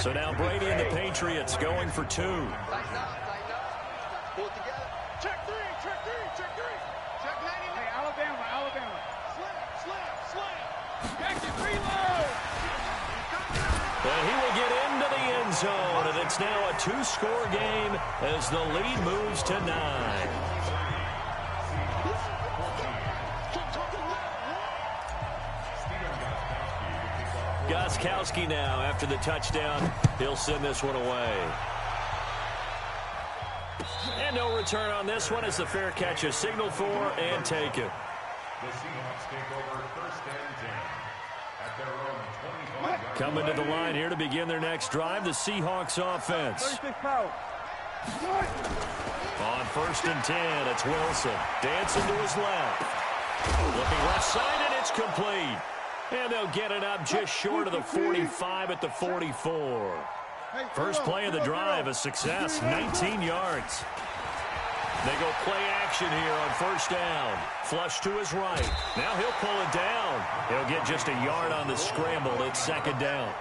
So now Brady and the Patriots going for two. Pull it together. Check three. Check 90. Hey, Alabama. Slam. Action, reload. And he will get into the end zone, and it's now a two-score game as the lead moves to 9. Gostkowski now after the touchdown. He'll send this one away. And no return on this one as the fair catch is signaled for and taken. The Seahawks take over 1st and 10 at their own 25. Coming to the line here to begin their next drive, the Seahawks offense. 36 power. On 1st and 10, it's Wilson. Dancing to his left. Looking left side, and it's complete. And they'll get it up just short of the 45 at the 44. First play of the drive, a success, 19 yards. They go play action here on 1st down. Flush to his right. Now he'll pull it down. He'll get just a yard on the scramble. It's 2nd down.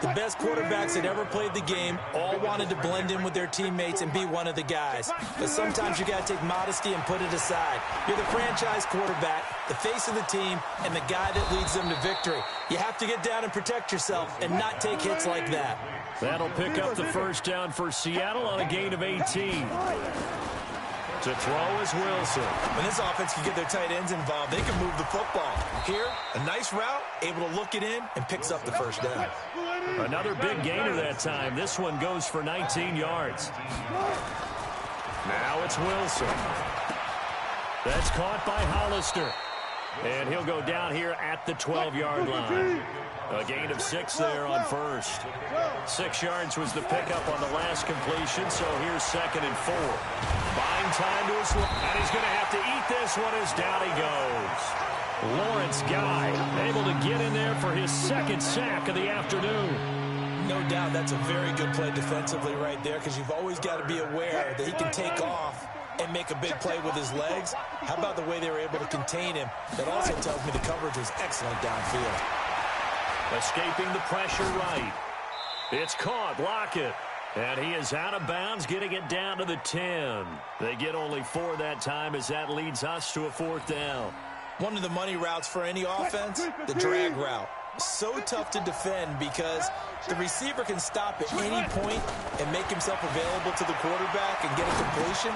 The best quarterbacks that ever played the game all wanted to blend in with their teammates and be one of the guys. But sometimes you got to take modesty and put it aside. You're the franchise quarterback, the face of the team, and the guy that leads them to victory. You have to get down and protect yourself and not take hits like that. That'll pick up the 1st down for Seattle on a gain of 18. To throw is Wilson. When this offense can get their tight ends involved, they can move the football. Here, a nice route, able to look it in, and picks up the 1st down. Another big gainer that time. This one goes for 19 yards. Now it's Wilson. That's caught by Hollister. And he'll go down here at the 12-yard line. A gain of 6 there on 1st. 6 yards was the pickup on the last completion, so here's 2nd and 4. Buying time to his left, and he's going to have to eat this one as down he goes. Lawrence Guy able to get in there for his 2nd sack of the afternoon. No doubt that's a very good play defensively right there, because you've always got to be aware that he can take off and make a big play with his legs. How about the way they were able to contain him? That also tells me the coverage was excellent downfield. Escaping the pressure right. It's caught. Lockett. And he is out of bounds, getting it down to the 10. They get only 4 that time as that leads us to a 4th down. One of the money routes for any offense, the drag route. So tough to defend because the receiver can stop at any point and make himself available to the quarterback and get a completion.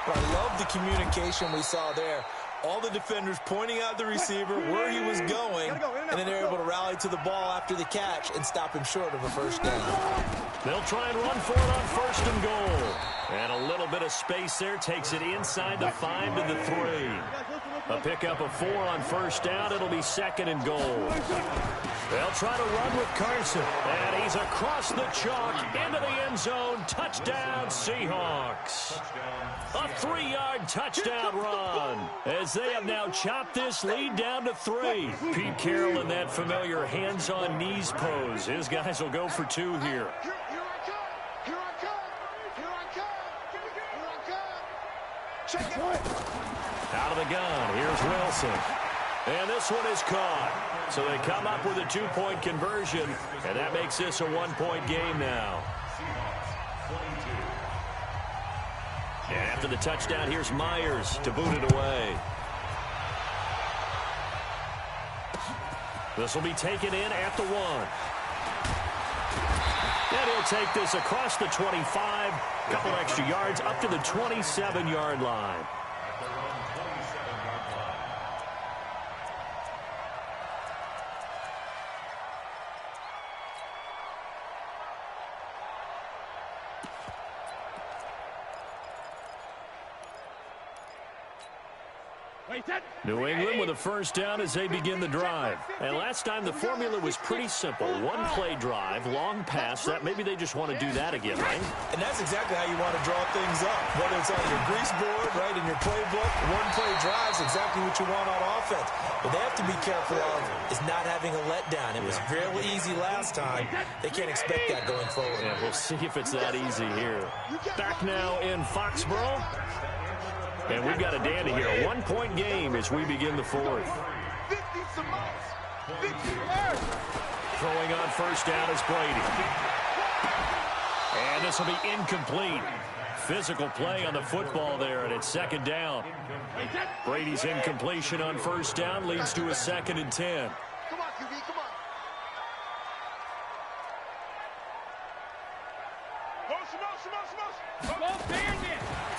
But I love the communication we saw there. All the defenders pointing out the receiver where he was going, and then they're able to rally to the ball after the catch and stop him short of a 1st down. They'll try and run for it on 1st and goal. And a little bit of space there takes it inside the 5 to the 3. A pickup of 4 on 1st down. It'll be 2nd and goal. They'll try to run with Carson. And he's across the chalk into the end zone. Touchdown, Seahawks. A 3-yard touchdown run as they have now chopped this lead down to 3. Pete Carroll in that familiar hands-on knees pose. His guys will go for 2 here. Out of the gun, here's Wilson. And this one is caught. So they come up with a 2-point conversion, and that makes this a 1-point game now. And after the touchdown, here's Myers to boot it away. This will be taken in at the 1. And he'll take this across the 25, a couple extra yards up to the 27-yard line. New England with a 1st down as they begin the drive. And last time the formula was pretty simple. 1-play drive, long pass. That maybe they just want to do that again, right? And that's exactly how you want to draw things up. Whether it's on your grease board, right, in your playbook, 1-play drive is exactly what you want on offense. What they have to be careful of is not having a letdown. It was real easy last time. They can't expect that going forward. Yeah, we'll see if it's that easy here. Back now in Foxborough. And we've got a dandy here. A 1-point game as we begin the 4th. Throwing on first down is Brady. And this will be incomplete. Physical play on the football there, and it's second down. Brady's incompletion on first down leads to a 2nd and 10. Come on, QB, come on.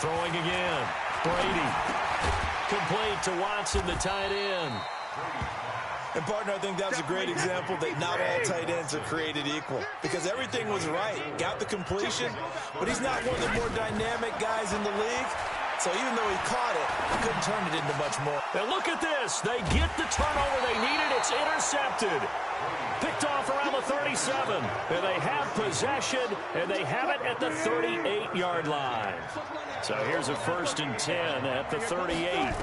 Throwing again. Brady. Complete to Watson, the tight end. And, partner, I think that was a great example that not all tight ends are created equal, because everything was right. Got the completion, but he's not one of the more dynamic guys in the league. So even though he caught it, he couldn't turn it into much more. And look at this. They get the turnover they needed. It's intercepted. Picked off around the 37. And they have possession, and they have it at the 38-yard line. So here's a 1st and 10 at the 38.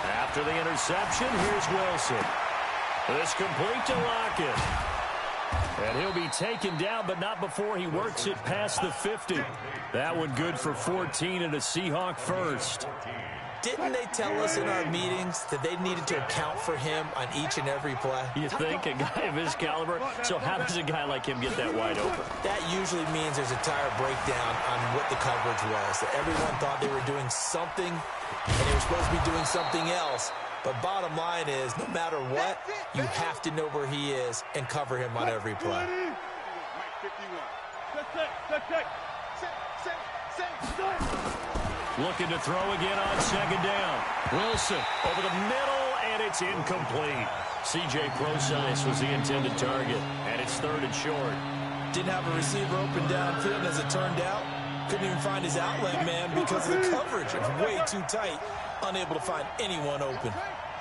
After the interception, here's Wilson. This complete to Lockett. And he'll be taken down, but not before he works it past the 50. That one good for 14 and a Seahawk first. Didn't they tell us in our meetings that they needed to account for him on each and every play? You think, a guy of his caliber? So how does a guy like him get that wide open? That usually means there's a tire breakdown on what the coverage was. That everyone thought they were doing something, and they were supposed to be doing something else. But bottom line is, no matter what, you have to know where he is and cover him on every play. Looking to throw again on second down. Wilson over the middle, and it's incomplete. C.J. Prosise was the intended target, and it's 3rd and short. Didn't have a receiver open downfield, as it turned out. Couldn't even find his outlet man because of the coverage. It was way too tight. Unable to find anyone open.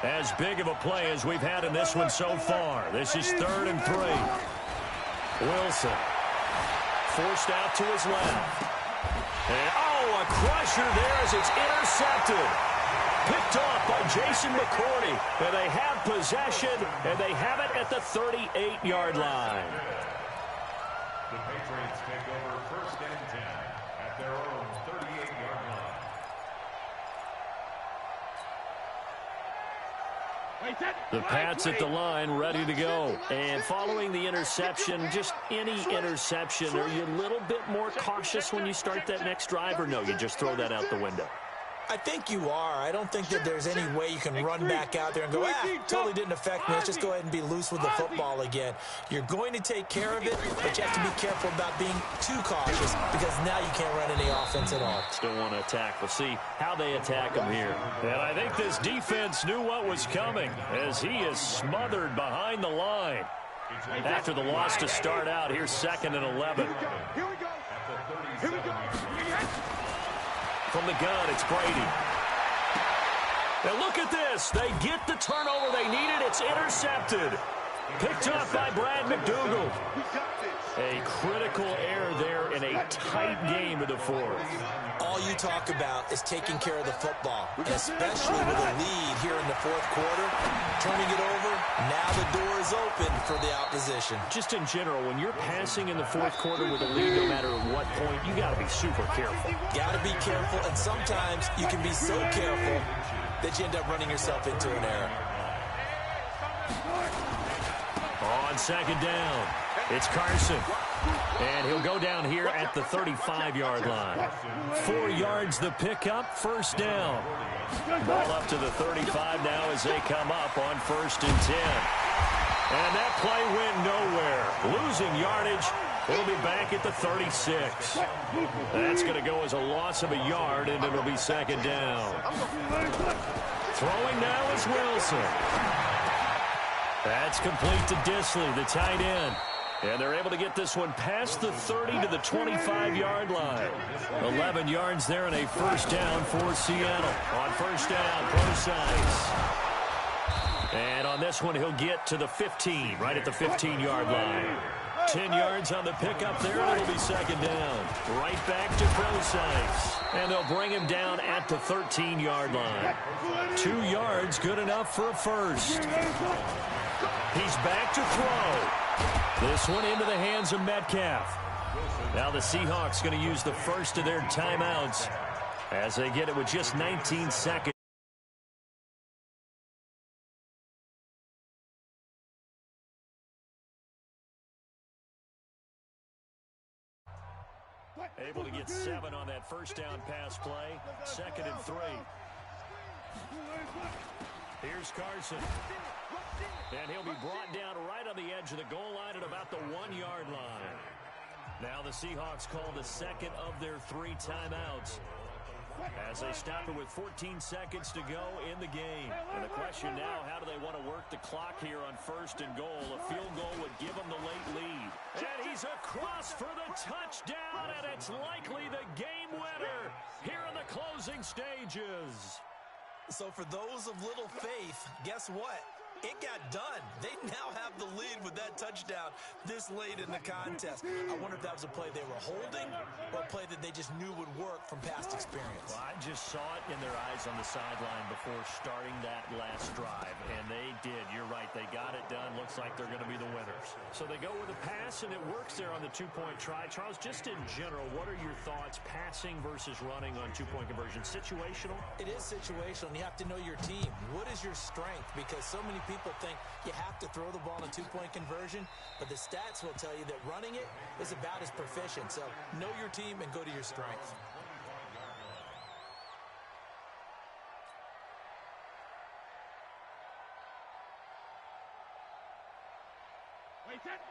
As big of a play as we've had in this one so far. This is 3rd and 3. Wilson forced out to his left. And, a crusher there as it's intercepted. Picked off by Jason McCourty. And they have possession, and they have it at the 38-yard line. The Patriots take over 1st and 10 at their own 38-yard line. The Pats at the line, ready to go. And following the interception, just any interception, are you a little bit more cautious when you start that next drive, or no, you just throw that out the window? I think you are. I don't think that there's any way you can run back out there and go, totally didn't affect me. Let's just go ahead and be loose with the football again. You're going to take care of it, but you have to be careful about being too cautious, because now you can't run any offense at all. Still want to attack. We'll see how they attack him here. And I think this defense knew what was coming, as he is smothered behind the line. After the loss to start out, here's 2nd and 11. Here we go. Here we go. From the gun, it's Brady. And look at this. They get the turnover they needed. It's intercepted. Picked up by Brad McDougald. A critical error there in a tight game to the 4th. All you talk about is taking care of the football, and especially with a lead here in the 4th quarter. Turning it over, now the door is open for the opposition. Just in general, when you're passing in the 4th quarter with a lead, no matter at what point, you got to be super careful. Got to be careful, and sometimes you can be so careful that you end up running yourself into an error. On second down, it's Carson. And he'll go down here at the 35-yard line. 4 yards the pickup, 1st down. Ball up to the 35 now as they come up on 1st and 10. And that play went nowhere. Losing yardage. It'll be back at the 36. That's going to go as a loss of a yard, and it'll be 2nd down. Throwing now is Wilson. That's complete to Disley, the tight end. And they're able to get this one past the 30 to the 25-yard line. 11 yards there and a 1st down for Seattle. On 1st down, Prosise. And on this one, he'll get to the 15, right at the 15-yard line. 10 yards on the pickup there, and it'll be 2nd down. Right back to Prosise. And they'll bring him down at the 13-yard line. 2 yards, good enough for a 1st. He's back to throw. This one into the hands of Metcalf. Now the Seahawks going to use the first of their timeouts as they get it with just 19 seconds. Able to get 7 on that first down pass play. 2nd and 3. Here's Carson. And he'll be brought down right on the edge of the goal line at about the 1-yard line. Now the Seahawks call the second of their 3 timeouts as they stop it with 14 seconds to go in the game. And the question now, how do they want to work the clock here on 1st and goal? A field goal would give them the late lead. And he's across for the touchdown, and it's likely the game winner here in the closing stages. So for those of little faith, guess what? It got done. They now have the lead with that touchdown this late in the contest. I wonder if that was a play they were holding or a play that they just knew would work from past experience. Well, I just saw it in their eyes on the sideline before starting that last drive, and they did. You're right. They got it done. Looks like they're going to be the winners. So they go with a pass, and it works there on the 2-point try. Charles, just in general, what are your thoughts passing versus running on 2-point conversion? Situational? It is situational, and you have to know your team. What is your strength? Because so many people think you have to throw the ball in a 2-point conversion, but the stats will tell you that running it is about as proficient. So know your team and go to your strength.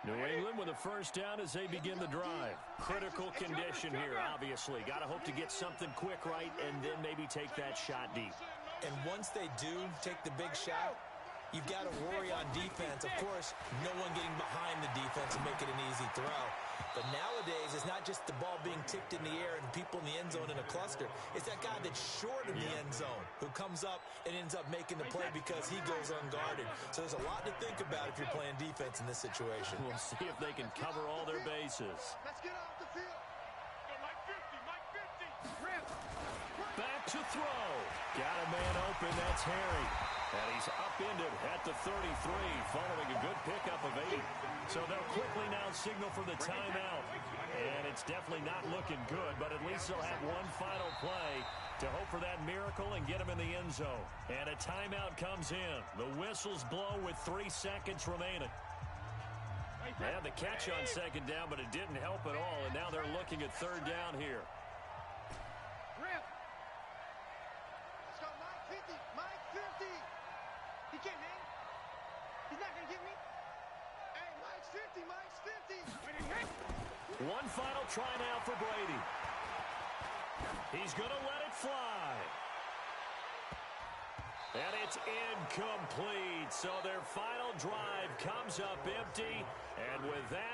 New England with a first down as they begin the drive. Critical condition here, obviously. Got to hope to get something quick right and then maybe take that shot deep. And once they do take the big shot, you've got to worry on defense. Of course, no one getting behind the defense and make it an easy throw. But nowadays, it's not just the ball being tipped in the air and people in the end zone in a cluster. It's that guy that's short in the end zone who comes up and ends up making the play because he goes unguarded. So there's a lot to think about if you're playing defense in this situation. We'll see if they can cover all their bases. Let's get off the field. Back to throw. Got a man open. That's Harry. And he's upended at the 33 following a good pickup of 8. So they'll quickly now signal for the timeout. And it's definitely not looking good, but at least they'll have one final play to hope for that miracle and get him in the end zone. And a timeout comes in. The whistles blow with 3 seconds remaining. They had the catch on 2nd down, but it didn't help at all. And now they're looking at 3rd down here. Let's go, Mike 50. Mike 50. He can't hang. He's not going to get me. Hey, Mike's 50. Mike's 50. One final try now for Brady. He's going to let it fly. And it's incomplete. So their final drive comes up empty. And with that,